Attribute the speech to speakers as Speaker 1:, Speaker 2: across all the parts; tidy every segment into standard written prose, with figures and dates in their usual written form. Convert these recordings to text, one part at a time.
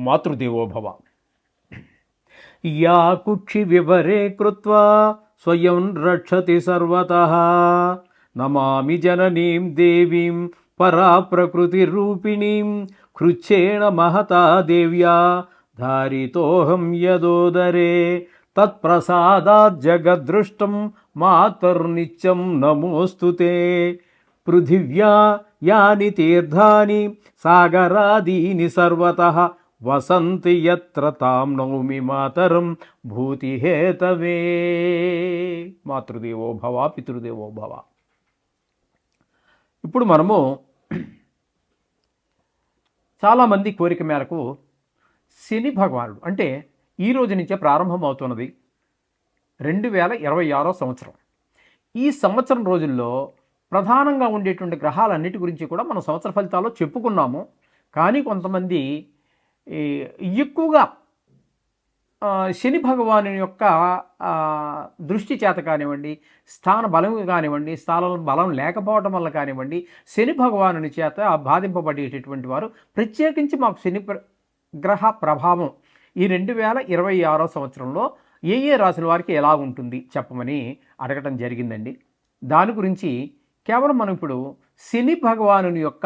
Speaker 1: Matrudevobhava. Yeah కుక్షి వివరే కృత్వా స్వయం రక్షతి సర్వతః నమామి జననీం దేవీం పరా ప్రకృతి రూపిణీం కృచ్ఛేణ మహతా దేవ్యా ధారితోహం యదోదరే తత్ప్రసాదాత్ జగద్దృష్టం మాతర్నిత్యం నమోస్తుతే. పృథివ్యా యాని తీర్థాని సాగరాదీని సర్వతః వసంతి యత్ర తాం నౌమి మాతరం భూతిహేతవే. మాతృదేవో భవ, పితృదేవో భవ. ఇప్పుడు మనము చాలామంది కోరిక మేరకు శని భగవానుడు అంటే ఈ రోజు నుంచే ప్రారంభమవుతున్నది 2026 సంవత్సరం. ఈ సంవత్సరం రోజుల్లో ప్రధానంగా ఉండేటువంటి గ్రహాలన్నిటి గురించి కూడా మనం సంవత్సర ఫలితాల్లో చెప్పుకున్నాము. కానీ కొంతమంది ఎక్కువగా శని భగవాను యొక్క దృష్టి చేత కానివ్వండి, స్థాన బలం కానివ్వండి, స్థానం బలం లేకపోవడం వల్ల కానివ్వండి, శని భగవాను చేత బాధింపబడేటటువంటి వారు ప్రత్యేకించి మాకు శని గ్రహ ప్రభావం ఈ 2026 సంవత్సరంలో ఏ ఏ రాశుల వారికి ఎలా ఉంటుంది చెప్పమని అడగటం జరిగిందండి. దాని గురించి కేవలం మనం ఇప్పుడు శని భగవాను యొక్క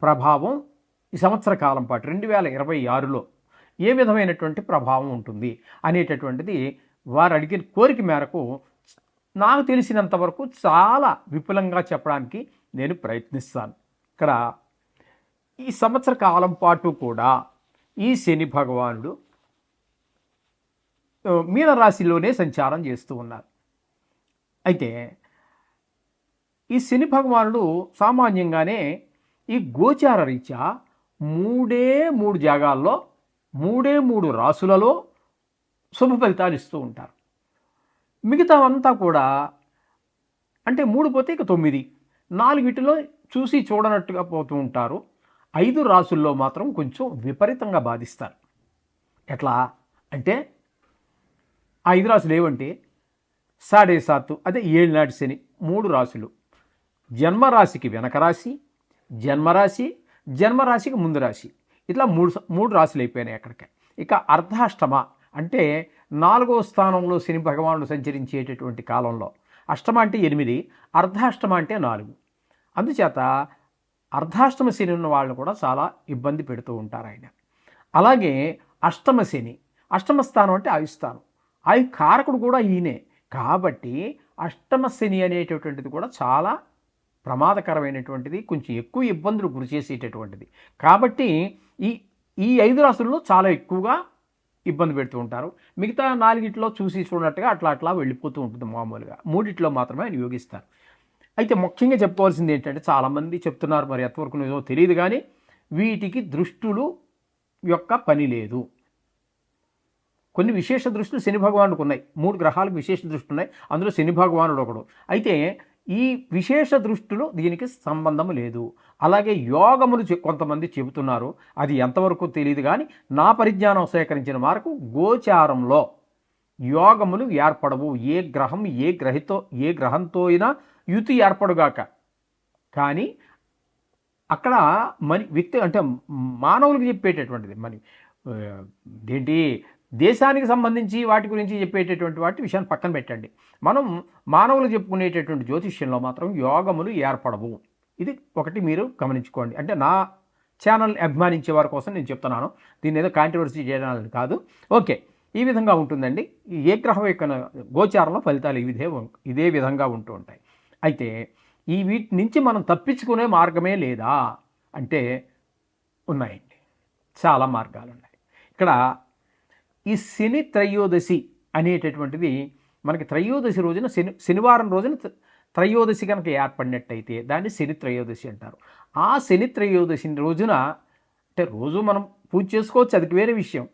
Speaker 1: ప్రభావం ఈ సంవత్సర కాలం పాటు 2026లో ఏ విధమైనటువంటి ప్రభావం ఉంటుంది అనేటటువంటిది వారు అడిగిన కోరిక మేరకు నాకు తెలిసినంత వరకు చాలా విపులంగా చెప్పడానికి నేను ప్రయత్నిస్తాను. ఇక్కడ ఈ సంవత్సర కాలం పాటు కూడా ఈ శని భగవానుడు మీనరాశిలోనే సంచారం చేస్తూ ఉన్నారు. అయితే ఈ శని భగవానుడు సామాన్యంగానే ఈ గోచార రీత్యా 3 జాగాల్లో 3 రాసులలో శుభ ఫలితాలు ఇస్తూ ఉంటారు. మిగతా అంతా కూడా అంటే 3 పోతే ఇక 9, 4 చూసి చూడనట్టుగా పోతూ ఉంటారు. 5 రాసుల్లో మాత్రం కొంచెం విపరీతంగా బాధిస్తారు. ఎట్లా అంటే 5 రాసులు ఏవంటే 7.5 అదే 7 నాటి శని 3 రాసులు, జన్మరాశికి వెనక రాశి, జన్మరాశికి ముందు రాశి, ఇట్లా 3 రాశులు అయిపోయినాయి అక్కడికి. ఇక అర్ధాష్టమ అంటే 4వ స్థానంలో శని భగవానుడు సంచరించేటటువంటి కాలంలో అష్టమ అంటే 8, అర్ధాష్టమ అంటే 4. అందుచేత అర్ధాష్టమ శని ఉన్న వాళ్ళని కూడా చాలా ఇబ్బంది పెడుతూ ఉంటారు ఆయన. అలాగే అష్టమ శని, అష్టమ స్థానం అంటే ఆయుస్థానం, ఆయు కారకుడు కూడా ఈయనే. కాబట్టి అష్టమ శని అనేటటువంటిది కూడా చాలా ప్రమాదకరమైనటువంటిది, కొంచెం ఎక్కువ ఇబ్బందులు గురి చేసేటటువంటిది. కాబట్టి ఈ 5 రాసుల్లో చాలా ఎక్కువగా ఇబ్బంది పెడుతూ ఉంటారు. మిగతా 4 చూసి చూడనట్టుగా అట్లా వెళ్ళిపోతూ ఉంటుంది. మామూలుగా 3 మాత్రమే ఆయన యోగిస్తారు. అయితే ముఖ్యంగా చెప్పుకోవాల్సింది ఏంటంటే చాలామంది చెప్తున్నారు, మరి ఎంతవరకు ఏదో తెలియదు కానీ వీటికి దృష్టులు యొక్క పని లేదు. కొన్ని విశేష దృష్టులు శని భగవానుడికి ఉన్నాయి. 3 గ్రహాలకు విశేష దృష్టి ఉన్నాయి, అందులో శని భగవానుడు ఒకడు. అయితే ఈ విశేష దృష్టులు దీనికి సంబంధం లేదు. అలాగే యోగములు కొంతమంది చెబుతున్నారు, అది ఎంతవరకు తెలియదు కానీ నా పరిజ్ఞానం సేకరించిన మేరకు గోచారంలో యోగములు ఏర్పడవు. ఏ గ్రహంతో అయినా యుతి ఏర్పడుగాక. కానీ అక్కడ వ్యక్తి అంటే మానవులకు చెప్పేటటువంటిది ఏంటి దేశానికి సంబంధించి వాటి గురించి చెప్పేటటువంటి విషయాన్ని పక్కన పెట్టండి. మనం మానవులు చెప్పుకునేటటువంటి జ్యోతిష్యంలో మాత్రం యోగములు ఏర్పడవు. ఇది ఒకటి మీరు గమనించుకోండి. అంటే నా ఛానల్ అభిమానించే వారి కోసం నేను చెప్తున్నాను, దీన్ని ఏదో కాంట్రవర్సీ చేయడానికి కాదు. ఓకే, ఈ విధంగా ఉంటుందండి. ఏ గ్రహం యొక్క గోచారంలో ఫలితాలు ఇదే విధంగా ఉంటూ ఉంటాయి. అయితే వీటి నుంచి మనం తప్పించుకునే మార్గమే లేదా అంటే ఉన్నాయండి, చాలా మార్గాలు ఉన్నాయి. ఇక్కడ ఈ శని త్రయోదశి అనేటటువంటిది మనకి త్రయోదశి రోజున శనివారం రోజున త్రయోదశి కనుక ఏర్పడినట్టయితే దాన్ని శని త్రయోదశి అంటారు. ఆ శని త్రయోదశి రోజున అంటే రోజు మనం పూజ చేసుకోవచ్చు, అది వేరే విషయం.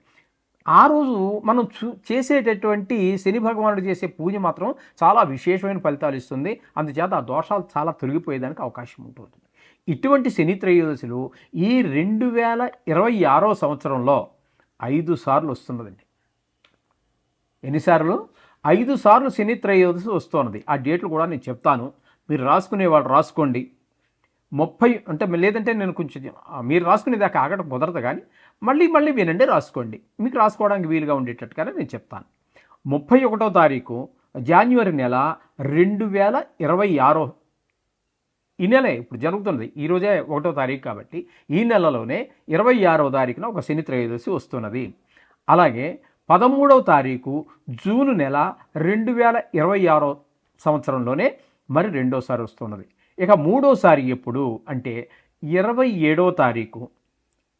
Speaker 1: ఆ రోజు మనం చేసేటటువంటి శని భగవానుడు చేసే పూజ మాత్రం చాలా విశేషమైన ఫలితాలు ఇస్తుంది. అందుచేత ఆ దోషాలు చాలా తొలగిపోయేదానికి అవకాశం ఉంటుంది. ఇటువంటి శని త్రయోదశులు ఈ 2026 సంవత్సరంలో 5 సార్లు వస్తున్నదండి. ఎన్నిసార్లు? 5 సార్లు శని త్రయోదశి వస్తున్నది. ఆ డేట్లు కూడా నేను చెప్తాను, మీరు రాసుకునేవాళ్ళు రాసుకోండి. 30 అంటే లేదంటే నేను కొంచెం మీరు రాసుకునేదాకా ఆగడం కుదరదు కానీ మళ్ళీ వినండి, రాసుకోండి. మీకు రాసుకోవడానికి వీలుగా ఉండేటట్టుగానే నేను చెప్తాను. 31వ తారీఖు జాన్యువరి నెల 2026 ఈ నెలే ఇప్పుడు జరుగుతున్నది. ఈరోజే 1వ తారీఖు కాబట్టి ఈ నెలలోనే 26వ తారీఖున ఒక శని త్రయోదశి వస్తున్నది. అలాగే 13వ తారీఖు జూన్ నెల 2026 సంవత్సరంలోనే మరి రెండోసారి వస్తున్నది. ఇక మూడోసారి ఎప్పుడు అంటే 27వ తారీఖు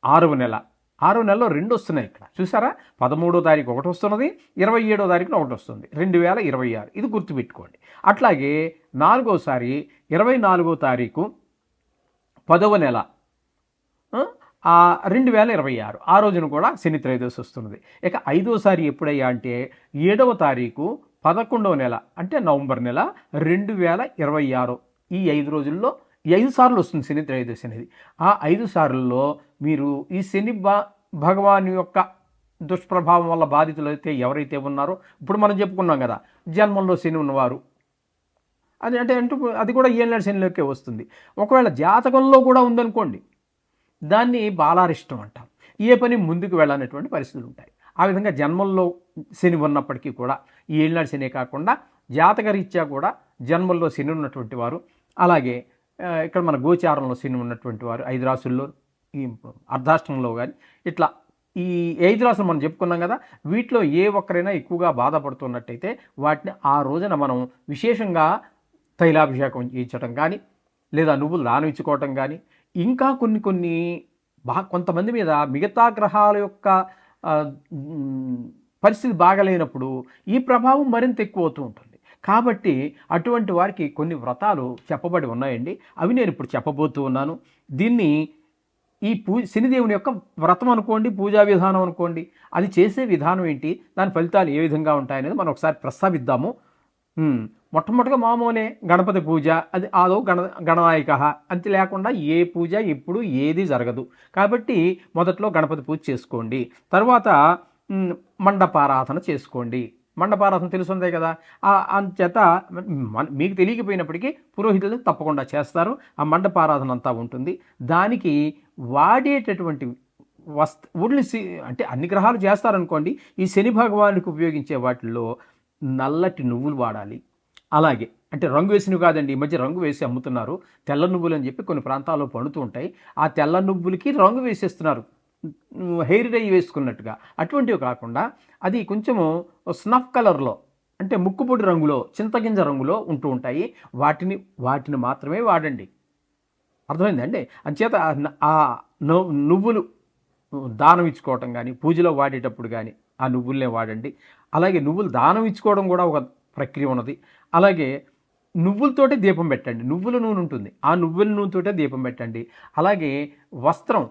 Speaker 1: 6వ నెలలో 2 వస్తున్నాయి. ఇక్కడ చూసారా, 13వ తారీఖు ఒకటి వస్తున్నది, 27వ తారీఖున ఒకటి వస్తుంది, 2026. ఇది గుర్తుపెట్టుకోండి. అట్లాగే నాలుగోసారి 24వ తారీఖు 10వ నెల 2026 ఆ రోజున కూడా శని త్రయోదశి వస్తున్నది. ఇక ఐదోసారి ఎప్పుడయ్యా అంటే 7వ తారీఖు 11వ నెల అంటే నవంబర్ నెల 2026. ఈ 5 రోజుల్లో ఈ 5 సార్లు వస్తుంది శని త్రయోదశి అనేది. ఆ 5 సార్లలో మీరు ఈ శని భగవాన్ యొక్క దుష్ప్రభావం వల్ల బాధితులు అయితే ఎవరైతే ఉన్నారో, ఇప్పుడు మనం చెప్పుకున్నాం కదా, జన్మంలో శని ఉన్నవారు, అది కూడా ఏళ్ళ శనిలోకే వస్తుంది. ఒకవేళ జాతకంలో కూడా ఉందనుకోండి, దాన్ని బాలారిష్టం అంటాం. ఏ పని ముందుకు వెళ్ళనటువంటి పరిస్థితులు ఉంటాయి. ఆ విధంగా జన్మల్లో శని ఉన్నప్పటికీ కూడా ఈ ఏళ్ళనాడు శనే కాకుండా జాతకరీత్యా కూడా జన్మల్లో శని ఉన్నటువంటి వారు, అలాగే ఇక్కడ మన గోచారంలో శని ఉన్నటువంటి వారు 5 రాసుల్లో, ఈ అర్ధాష్టమంలో కానీ ఇట్లా ఈ 5 రాసులు మనం చెప్పుకున్నాం కదా, వీటిలో ఏ ఒక్కరైనా ఎక్కువగా బాధపడుతున్నట్టయితే వాటిని ఆ రోజున మనం విశేషంగా తైలాభిషేకం చేయించడం కానీ, లేదా నువ్వులు దానం ఇచ్చుకోవటం కానీ, ఇంకా కొన్ని కొంతమంది మీద మిగతా గ్రహాల యొక్క పరిస్థితి బాగలేనప్పుడు ఈ ప్రభావం మరింత ఎక్కువ అవుతూ ఉంటుంది. కాబట్టి అటువంటి వారికి కొన్ని వ్రతాలు చెప్పబడి ఉన్నాయండి. అవి నేను ఇప్పుడు చెప్పబోతూ ఉన్నాను. దీన్ని ఈ శనిదేవుని యొక్క వ్రతం అనుకోండి, పూజా విధానం అనుకోండి, అది చేసే విధానం ఏంటి, దాని ఫలితాలు ఏ విధంగా ఉంటాయనేది మనం ఒకసారి ప్రస్తావిద్దాము. మొట్టమొదటిగా మామూలే గణపతి పూజ, అది ఆదో గణనాయక, అంతే లేకుండా ఏ పూజ ఎప్పుడు ఏది జరగదు. కాబట్టి మొదట్లో గణపతి పూజ చేసుకోండి. తర్వాత మండపారాధన చేసుకోండి. మండపారాధన తెలుసుందే కదా, అంచేత మీకు తెలియకపోయినప్పటికీ పురోహితులు తప్పకుండా చేస్తారు. ఆ మండపారాధన అంతా ఉంటుంది. దానికి వాడేటటువంటి ఒళ్ళు అంటే అన్ని గ్రహాలు చేస్తారనుకోండి, ఈ శని భగవానుడికి ఉపయోగించే వాటిల్లో నల్లటి నువ్వులు వాడాలి. అలాగే అంటే రంగు వేసినవి కాదండి, ఈ మధ్య రంగు వేసి అమ్ముతున్నారు, తెల్ల నువ్వులు అని చెప్పి కొన్ని ప్రాంతాల్లో పండుతూ ఉంటాయి. ఆ తెల్ల నువ్వులకి రంగు వేసేస్తున్నారు, హెయిర్ డై వేసుకున్నట్టుగా. అటువంటివి కాకుండా అది కొంచెము స్నఫ్ కలర్లో, అంటే ముక్కుపొడి రంగులో, చింతగింజ రంగులో ఉంటూ ఉంటాయి. వాటిని మాత్రమే వాడండి. అర్థమైందండి? అంచేత ఆ నువ్వులు దానం ఇచ్చుకోవటం కానీ, పూజలో వాడేటప్పుడు కానీ ఆ నువ్వులనే వాడండి. అలాగే నువ్వులు దానం ఇచ్చుకోవడం కూడా ఒక ప్రక్రియ ఉన్నది. అలాగే నువ్వులతోటే దీపం పెట్టండి. నువ్వుల నూనె ఉంటుంది, ఆ నువ్వుల నూనెతోటే దీపం పెట్టండి. అలాగే వస్త్రం,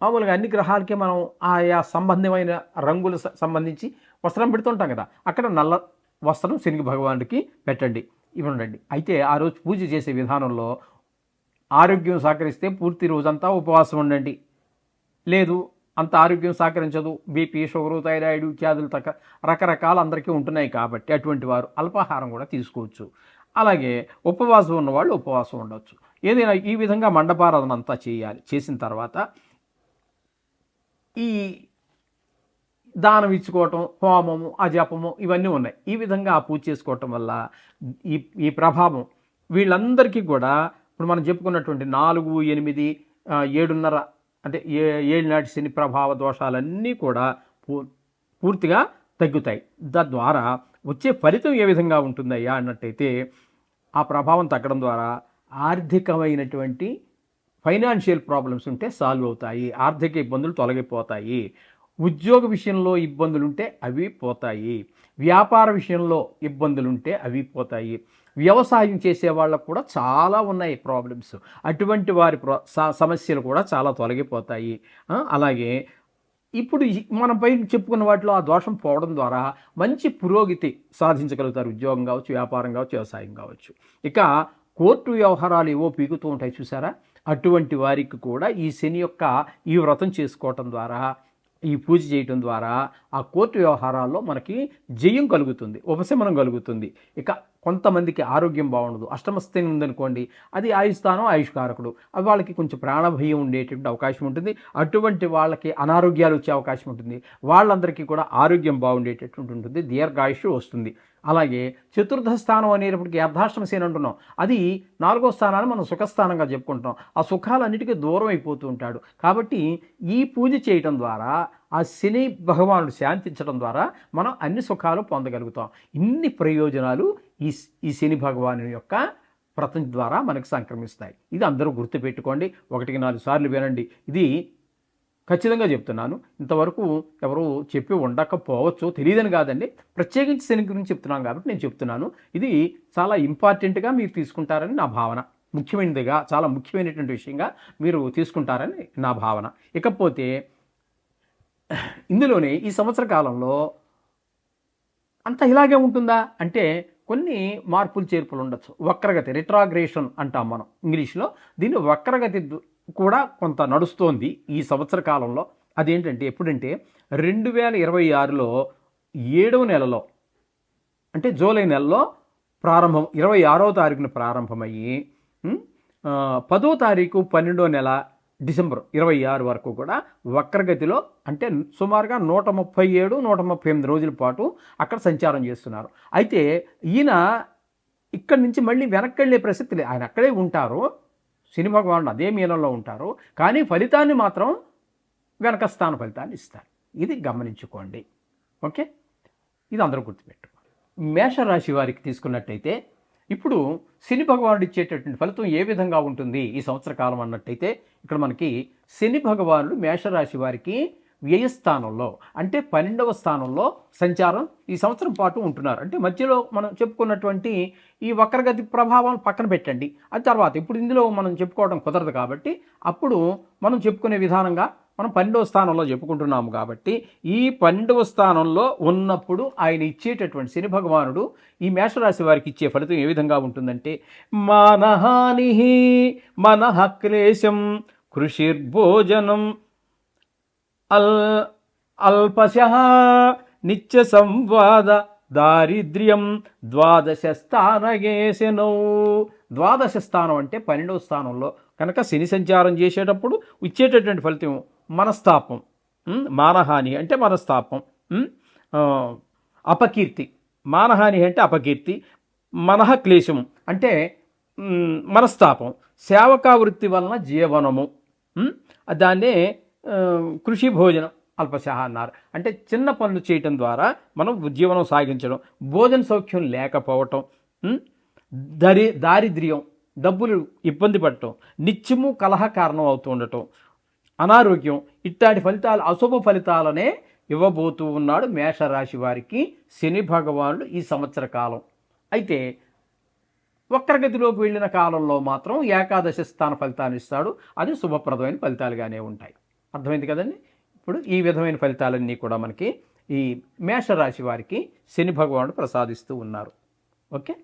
Speaker 1: మామూలుగా అన్ని గ్రహాలకి మనం ఆయా సంబంధమైన రంగులు సంబంధించి వస్త్రం పెడుతుంటాం కదా, అక్కడ నల్ల వస్త్రం శని భగవానుడికి పెట్టండి, ఇవ్వండి. అయితే ఆ రోజు పూజ చేసే విధానంలో ఆరోగ్యం సహకరిస్తే పూర్తి రోజంతా ఉపవాసం ఉండండి. లేదు అంత ఆరోగ్యం సహకరించదు, బీపీ, షుగరు, థైరాయిడ్ ఇత్యాదులు రకరకాల అందరికీ ఉంటున్నాయి కాబట్టి అటువంటి వారు అల్పాహారం కూడా తీసుకోవచ్చు. అలాగే ఉపవాసం ఉన్నవాళ్ళు ఉపవాసం ఉండవచ్చు. ఏదైనా ఈ విధంగా మండపారాధన అంతా చేయాలి. చేసిన తర్వాత ఈ దానం ఇచ్చుకోవటం, హోమము, అజపము ఇవన్నీ ఉన్నాయి. ఈ విధంగా ఆ పూజ చేసుకోవటం వల్ల ఈ ప్రభావం వీళ్ళందరికీ కూడా ఇప్పుడు మనం చెప్పుకున్నటువంటి 4, 8, 7.5 అంటే 7 నాటి శని ప్రభావ దోషాలన్నీ కూడా పూర్తిగా తగ్గుతాయి. తద్వారా వచ్చే ఫలితం ఏ విధంగా ఉంటుందయ్యా అన్నట్టయితే, ఆ ప్రభావం తగ్గడం ద్వారా ఆర్థికమైనటువంటి ఫైనాన్షియల్ ప్రాబ్లమ్స్ ఉంటే సాల్వ్ అవుతాయి, ఆర్థిక ఇబ్బందులు తొలగిపోతాయి. ఉద్యోగ విషయంలో ఇబ్బందులుంటే అవి పోతాయి, వ్యాపార విషయంలో ఇబ్బందులుంటే అవి పోతాయి. వ్యవసాయం చేసే వాళ్ళకు కూడా చాలా ఉన్నాయి ప్రాబ్లమ్స్, అటువంటి వారి సమస్యలు కూడా చాలా తొలగిపోతాయి. అలాగే ఇప్పుడు మనం పై చెప్పుకున్న వాటిలో ఆ దోషం పోవడం ద్వారా మంచి పురోగతి సాధించగలుగుతారు. ఉద్యోగం కావచ్చు, వ్యాపారం కావచ్చు, వ్యవసాయం కావచ్చు. ఇక కోర్టు వ్యవహారాలు ఏవో పీకుతూ ఉంటాయి చూసారా, అటువంటి వారికి కూడా ఈ శని యొక్క ఈ వ్రతం చేసుకోవటం ద్వారా, ఈ పూజ చేయటం ద్వారా ఆ కోర్టు వ్యవహారాల్లో మనకి జయం కలుగుతుంది, ఉపశమనం కలుగుతుంది. ఇక కొంతమందికి ఆరోగ్యం బాగుండదు. అష్టమస్థితి ఉందనుకోండి, అది ఆయుస్థానం, ఆయుష్కారకుడు. అది వాళ్ళకి కొంచెం ప్రాణభయం ఉండేటువంటి అవకాశం ఉంటుంది. అటువంటి వాళ్ళకి అనారోగ్యాలు వచ్చే అవకాశం ఉంటుంది. వాళ్ళందరికీ కూడా ఆరోగ్యం బాగుండేటటువంటి ఉంటుంది, దీర్ఘాయుష్ వస్తుంది. అలాగే చతుర్థ స్థానం అనేటప్పటికి అర్ధాష్టమ శని అంటున్నాం. అది 4వ స్థానాన్ని మనం సుఖస్థానంగా చెప్పుకుంటాం. ఆ సుఖాలన్నిటికీ దూరం అయిపోతూ ఉంటాడు. కాబట్టి ఈ పూజ చేయటం ద్వారా, ఆ శని భగవానుడు శాంతించడం ద్వారా మనం అన్ని సుఖాలు పొందగలుగుతాం. ఇన్ని ప్రయోజనాలు ఈ శని భగవాను యొక్క వ్రతం ద్వారా మనకు సంక్రమిస్తాయి. ఇది అందరూ గుర్తుపెట్టుకోండి. 1-4 సార్లు వినండి. ఇది ఖచ్చితంగా చెప్తున్నాను. ఇంతవరకు ఎవరు చెప్పి ఉండకపోవచ్చు, తెలియదని కాదండి. ప్రత్యేకించి శని గురించి చెప్తున్నాను కాబట్టి నేను చెప్తున్నాను. ఇది చాలా ఇంపార్టెంట్గా మీరు తీసుకుంటారని నా భావన. ముఖ్యమైనదిగా, చాలా ముఖ్యమైనటువంటి విషయంగా మీరు తీసుకుంటారని నా భావన. ఇకపోతే ఇందులోనే ఈ సంవత్సర కాలంలో అంతా ఇలాగే ఉంటుందా అంటే కొన్ని మార్పులు చేర్పులు ఉండొచ్చు. వక్రగతి, రిట్రాగ్రేషన్ అంటాం మనం ఇంగ్లీష్లో. దీన్ని వక్రగతి కూడా కొంత నడుస్తోంది ఈ సంవత్సర కాలంలో. అదేంటంటే ఎప్పుడంటే 2026లో 7వ నెలలో, అంటే జూలై నెలలో ప్రారంభం, 26వ తారీఖున ప్రారంభమయ్యి 10వ తారీఖు 12వ నెల డిసెంబర్ 26 వరకు కూడా వక్రగతిలో, అంటే సుమారుగా 137-138 రోజుల పాటు అక్కడ సంచారం చేస్తున్నారు. అయితే ఈయన ఇక్కడి నుంచి మళ్ళీ వెనక్కి వెళ్ళే ప్రసక్తి లేదు. ఆయన అక్కడే ఉంటారు, శని భగవానుడు అదే మీనంలో ఉంటారు. కానీ ఫలితాన్ని మాత్రం వెనక స్థాన ఫలితాన్ని ఇస్తారు. ఇది గమనించుకోండి. ఓకే, ఇది అందరూ గుర్తుపెట్టుకోండి. మేషరాశి వారికి తీసుకున్నట్టయితే ఇప్పుడు శని భగవానుడు ఇచ్చేటటువంటి ఫలితం ఏ విధంగా ఉంటుంది ఈ సంవత్సర కాలం అన్నట్టయితే, ఇక్కడ మనకి శని భగవానుడు మేషరాశి వారికి వ్యయస్థానంలో, అంటే 12వ స్థానంలో సంచారం ఈ సంవత్సరం పాటు ఉంటున్నారు. అంటే మధ్యలో మనం చెప్పుకున్నటువంటి ఈ వక్రగతి ప్రభావం పక్కన పెట్టండి, అది తర్వాత. ఇప్పుడు ఇందులో మనం చెప్పుకోవడం కుదరదు కాబట్టి అప్పుడు మనం చెప్పుకునే విధానంగా మనం 12వ స్థానంలో చెప్పుకుంటున్నాము. కాబట్టి ఈ 12వ స్థానంలో ఉన్నప్పుడు ఆయన ఇచ్చేటటువంటి శని భగవానుడు ఈ మేషరాశి వారికి ఇచ్చే ఫలితం ఏ విధంగా ఉంటుందంటే, మానహాని మనః క్లేశం కృషిర్భోజనం అల్పశః నిత్య సంవాద దారిద్ర్యం ద్వాదశ స్థానగేశనౌ. ద్వాదశ స్థానం అంటే 12వ స్థానంలో కనుక శని సంచారం చేసేటప్పుడు ఇచ్చేటటువంటి ఫలితం మనస్తాపం, మానహాని అంటే మనస్తాపం, అపకీర్తి. మానహాని అంటే అపకీర్తి, మనః క్లేశం అంటే మనస్తాపం, సేవకా వృత్తి వలన జీవనము, దాన్నే కృషి భోజనం అల్పశః అన్నారు. అంటే చిన్న పనులు చేయటం ద్వారా మనం జీవనం సాగించడం, భోజన సౌఖ్యం లేకపోవటం, దారిద్ర్యం, డబ్బులు ఇబ్బంది పడటం, నిత్యము కలహ కారణం అవుతూ ఉండటం, అనారోగ్యం, ఇట్లాంటి ఫలితాలు, అశుభ ఫలితాలనే ఇవ్వబోతూ ఉన్నాడు మేషరాశి వారికి శని భగవానుడు ఈ సంవత్సర కాలం. అయితే వక్రగతిలోకి వెళ్ళిన కాలంలో మాత్రం ఏకాదశ స్థాన ఫలితాన్ని ఇస్తాడు. అది శుభప్రదమైన ఫలితాలుగానే ఉంటాయి. అర్థమైంది కదండి. ఇప్పుడు ఈ విధమైన ఫలితాలన్నీ కూడా మనకి ఈ మేషరాశి వారికి శని భగవానుడు ప్రసాదిస్తూ ఉన్నారు. ఓకే.